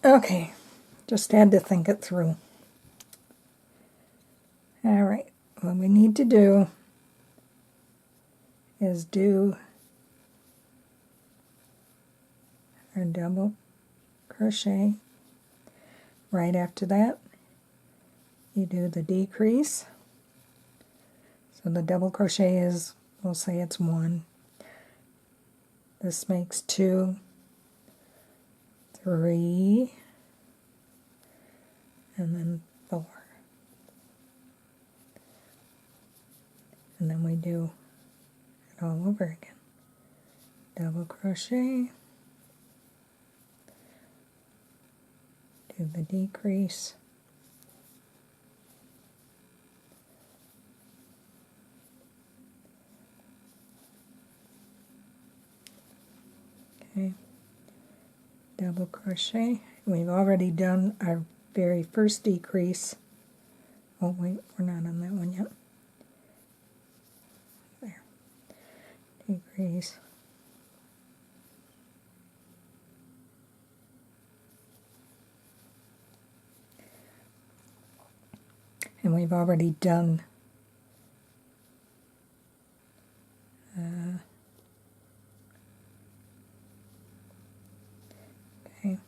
Okay, just had to think it through. Alright, what we need to do is do our double crochet. Right after that, you do the decrease. So the double crochet is, we'll say it's 1. This makes 2, 3, and then 4. And then we do it all over again. Double crochet, do the decrease, okay, double crochet. We've already done our very first decrease. Oh wait, we're not on that one yet. There, decrease, and we've already done okay.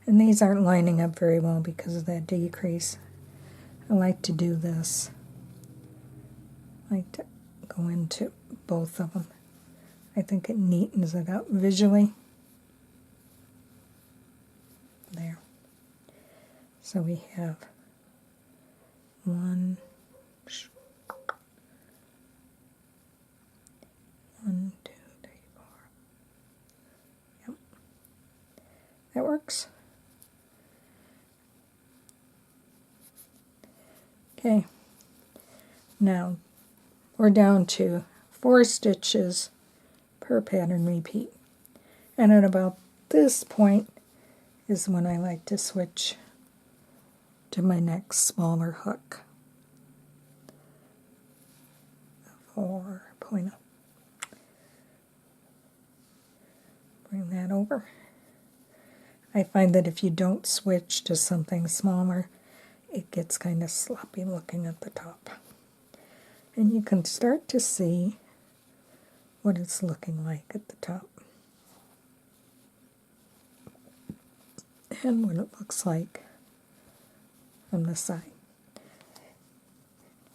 And these aren't lining up very well because of that decrease. I like to do this. I like to go into both of them. I think it neatens it up visually. There. So we have 1, 1, 2, 3, 4. Yep. That works. Okay. Now we're down to 4 stitches per pattern repeat. And at about this point is when I like to switch to my next smaller hook. 4 pointer. Bring that over. I find that if you don't switch to something smaller, it gets kind of sloppy looking at the top. And you can start to see what it's looking like at the top. And what it looks like on the side.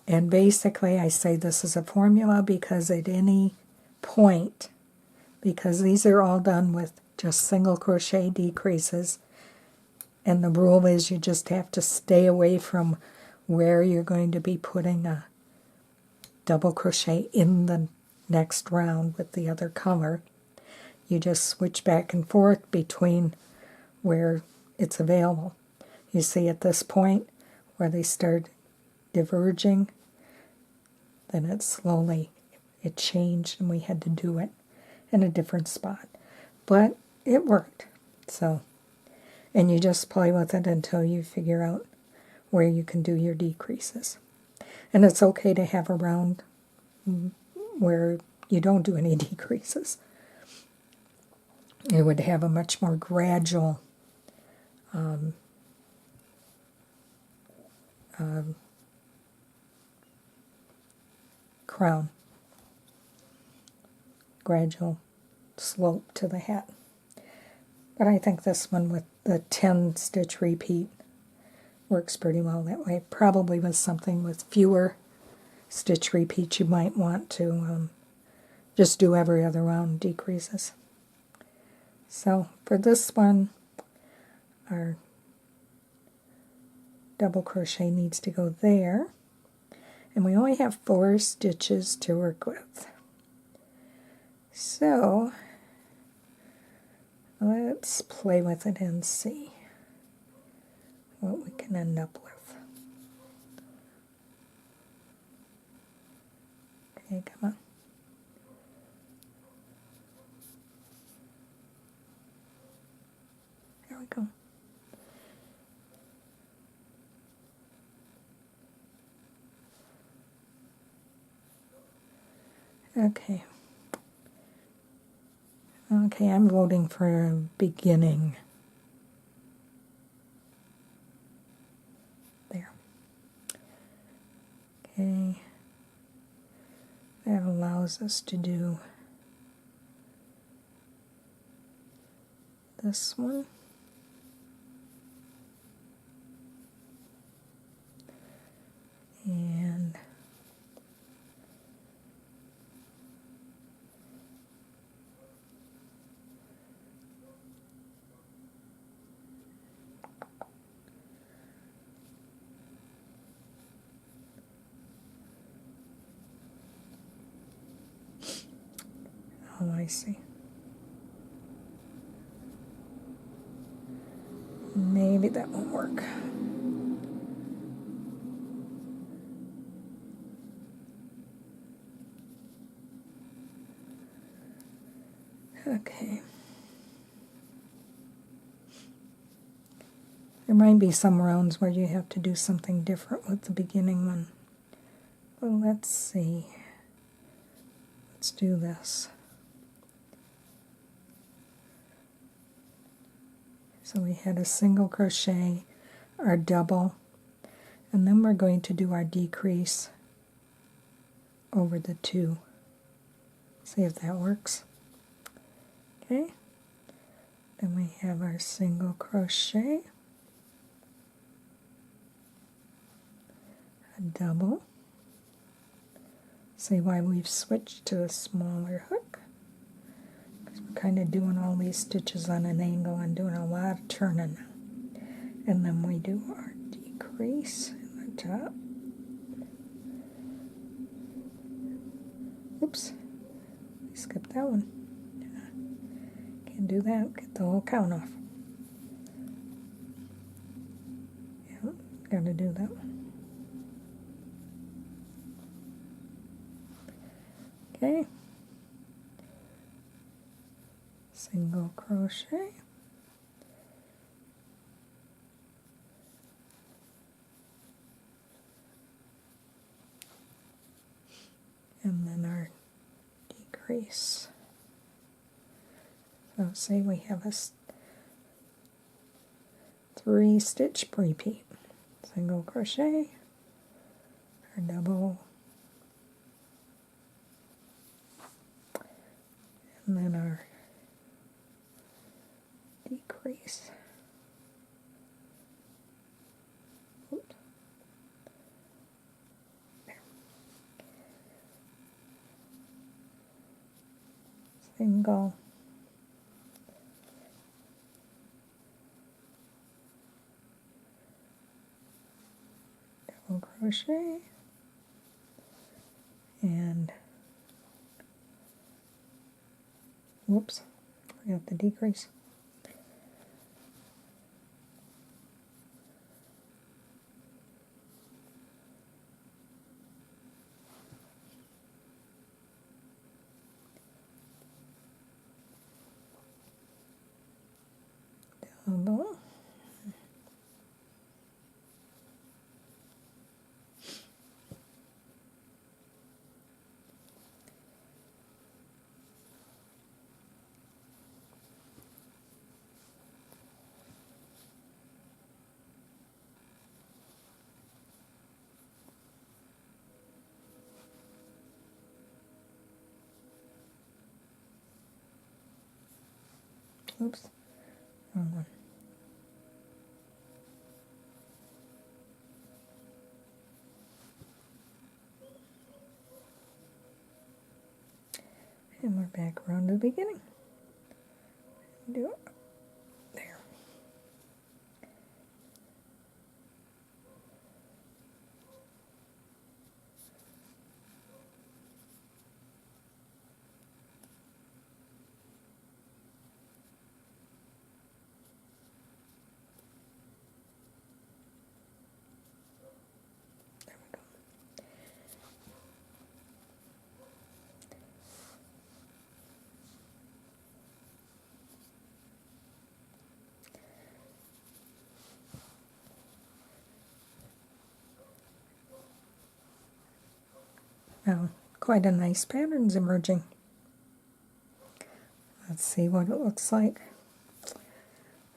And basically I say this is a formula because at any point, because these are all done with just single crochet decreases, and the rule is you just have to stay away from where you're going to be putting a double crochet in the next round with the other color. You just switch back and forth between where it's available. You see at this point where they start diverging, then it changed and we had to do it in a different spot. But it worked. So, and you just play with it until you figure out where you can do your decreases. And it's okay to have a round where you don't do any decreases. It would have a much more gradual crown, gradual slope to the hat. But I think this one with the 10 stitch repeat works pretty well that way. Probably with something with fewer stitch repeats you might want to just do every other round decreases. So for this one, our double crochet needs to go there, and we only have 4 stitches to work with. So let's play with it and see what we can end up with. Okay, come on. There we go. Okay, I'm voting for beginning. There. Okay. That allows us to do this one. And oh, I see. Maybe that won't work. Okay. There might be some rounds where you have to do something different with the beginning one. Well, let's see. Let's do this. So we had a single crochet, our double, and then we're going to do our decrease over the two. See if that works. Okay. Then we have our single crochet, a double. See why we've switched to a smaller hook? Because we're kind of doing all these stitches on an angle and doing a lot of turning. And then we do our decrease in the top. Oops, I skipped that one. Can't do that, get the whole count off. Yep, gotta do that one. Okay, single crochet, and then our decrease. So say we have a 3-stitch repeat, single crochet, our double, and then our decrease. Oops. There. Single, double crochet, and whoops, forgot the decrease. Double. Oops, wrong one. And we're back around to the beginning. Do it. There. There we go. Now, quite a nice pattern's emerging. let's see what it looks like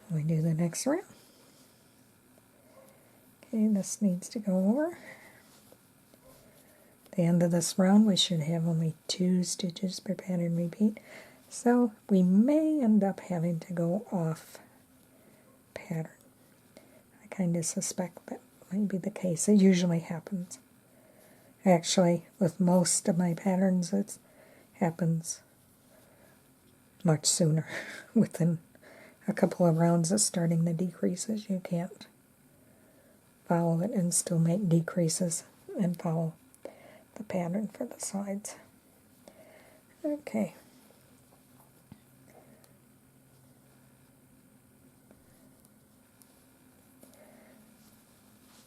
when we do the next round. Okay, this needs to go over. At the end of this round, we should have only 2 stitches per pattern repeat. So we may end up having to go off pattern. I kind of suspect that might be the case. It usually happens. Actually, with most of my patterns, it happens much sooner. Within a couple of rounds of starting the decreases, you can't follow it and still make decreases and follow the pattern for the sides. Okay.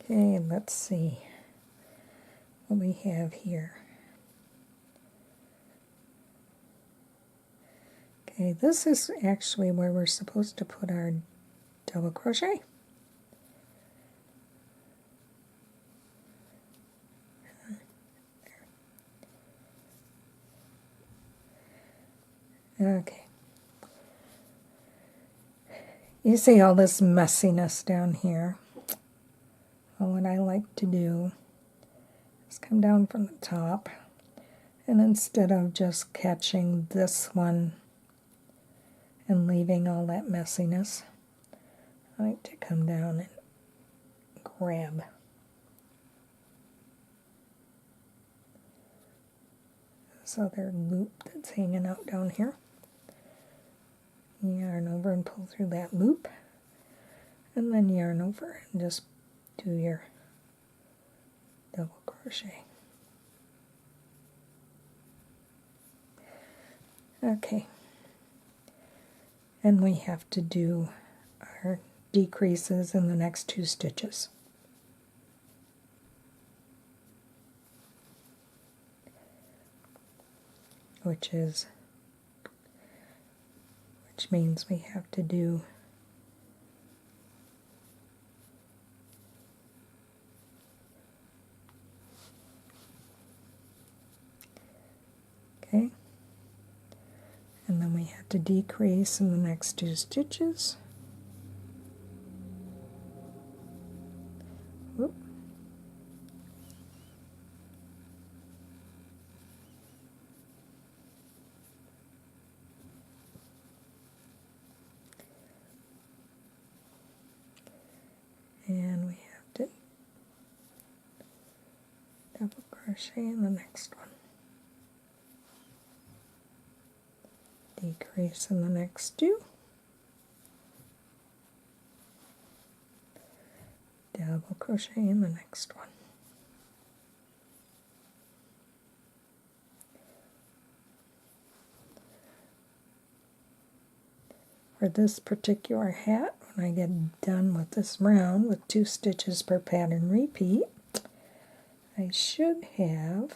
Okay, let's see what we have here. Okay, this is actually where we're supposed to put our double crochet. Okay. You see all this messiness down here. Well, what I like to do is come down from the top, and instead of just catching this one and leaving all that messiness, I like to come down and grab this other loop that's hanging out down here. Yarn over and pull through that loop, and then yarn over and just do your double crochet. Okay, and we have to do our decreases in the next 2 stitches. Which means we have to do okay, and then we have to decrease in the next 2 stitches. Whoop. And we have to double crochet in the next one. Decrease in the next 2. Double crochet in the next one. For this particular hat, when I get done with this round with 2 stitches per pattern repeat, I should have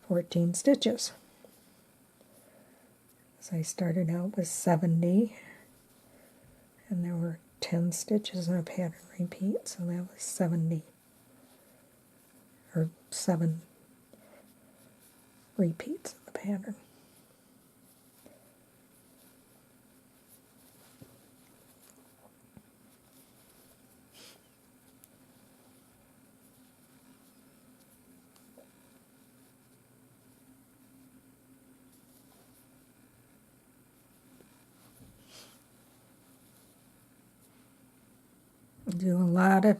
14 stitches. So I started out with 70, and there were 10 stitches in a pattern repeat, so that was 70, or 7 repeats of the pattern. Do a lot of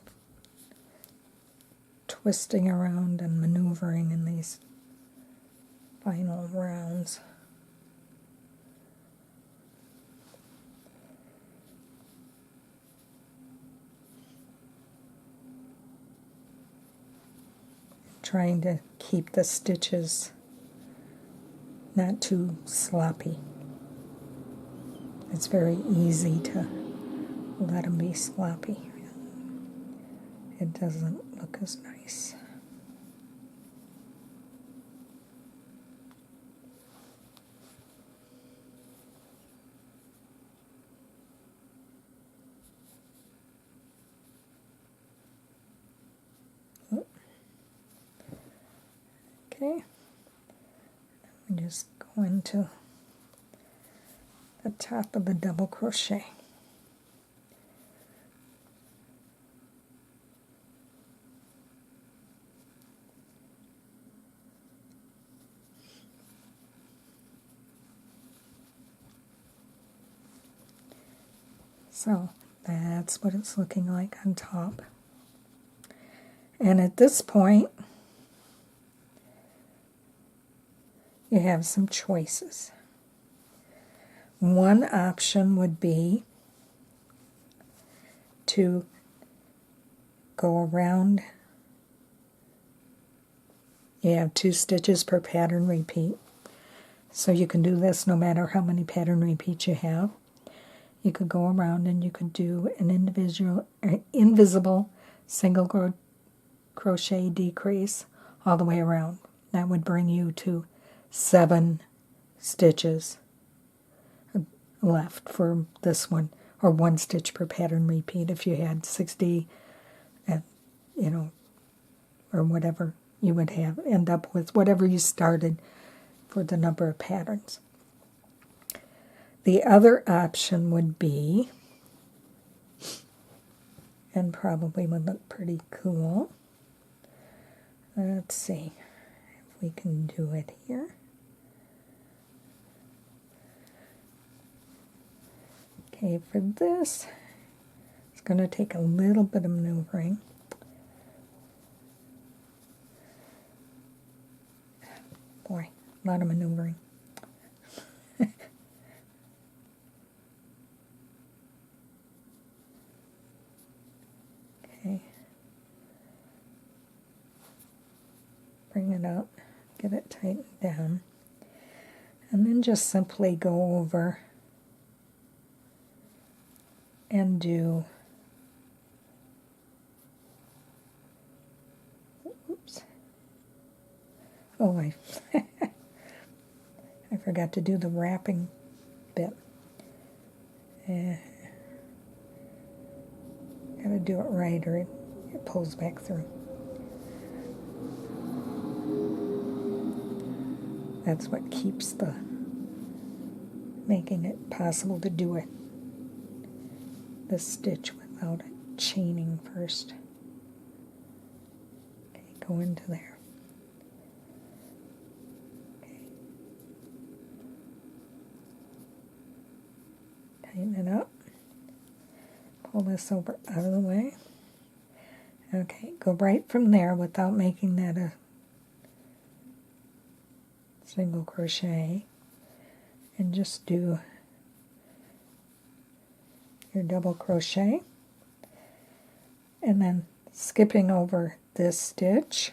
twisting around and maneuvering in these final rounds. Trying to keep the stitches not too sloppy. It's very easy to let them be sloppy. It doesn't look as nice. Okay, I'm just going to the top of the double crochet. So that's what it's looking like on top. And at this point, you have some choices. One option would be to go around. You have 2 stitches per pattern repeat. So you can do this no matter how many pattern repeats you have. You could go around and you could do an invisible single crochet decrease all the way around. That would bring you to 7 stitches left for this one, or 1 stitch per pattern repeat if you had 60, and or whatever you would end up with, whatever you started for the number of patterns. The other option would be, and probably would look pretty cool, let's see if we can do it here. Okay, for this, it's going to take a little bit of maneuvering. Boy, a lot of maneuvering. Okay. Bring it up, get it tightened down, and then just simply go over and do, oops, oh, I forgot to do the wrapping bit. Gotta do it right or it pulls back through. That's what keeps making it possible to do it. The stitch without it chaining first. Okay, go into there. Okay. Tighten it up. Pull this over out of the way. Okay, go right from there without making that a single crochet, and just do your double crochet, and then skipping over this stitch,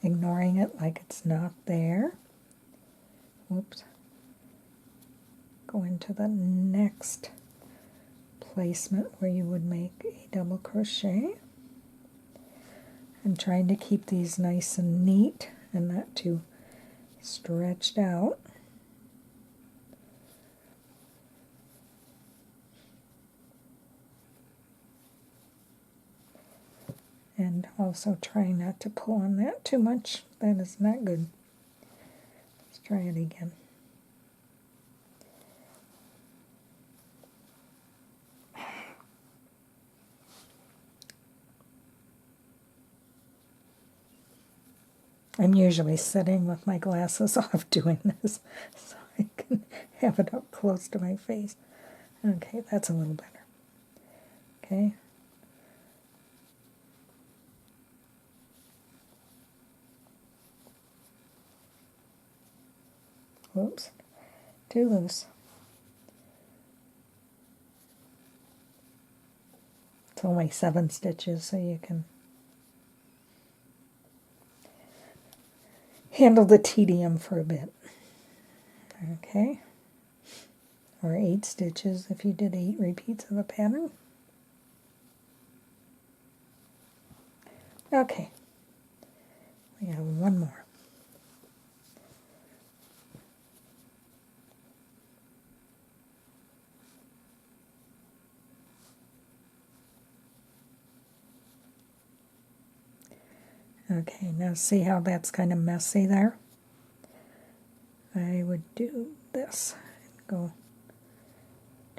ignoring it like it's not there. Whoops. Go into the next placement where you would make a double crochet, and trying to keep these nice and neat and not too stretched out. And also try not to pull on that too much. That is not good. Let's try it again. I'm usually sitting with my glasses off doing this, so I can have it up close to my face. Okay, that's a little better. Okay. Whoops, too loose. It's only 7 stitches, so you can handle the tedium for a bit. Okay. Or 8 stitches if you did 8 repeats of a pattern. Okay. We have one more. Okay, now see how that's kind of messy there? I would do this. this. Go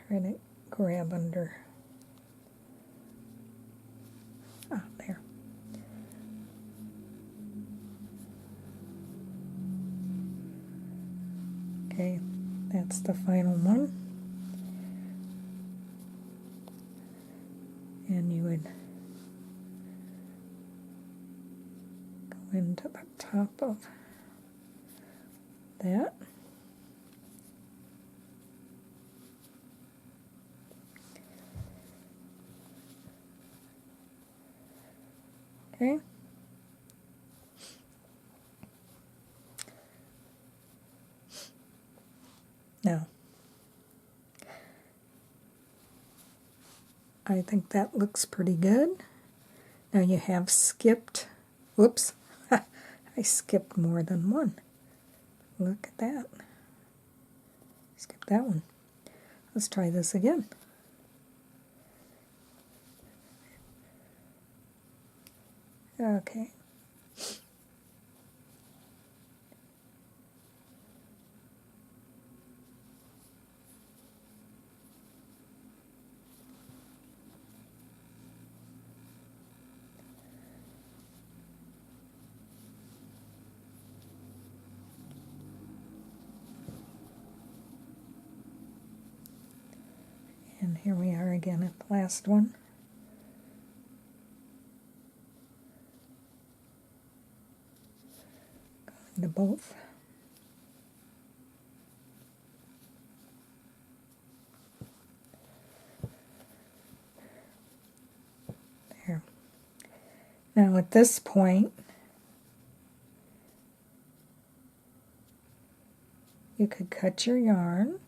try to grab under. Ah, there. Okay, that's the final one. And you would go into the top of that. Okay. Now, I think that looks pretty good. Now you have skipped, whoops, I skipped more than one. Look at that. Skip that one. Let's try this again. Okay. And here we are again at the last one. Go into both. There. Now at this point, you could cut your yarn.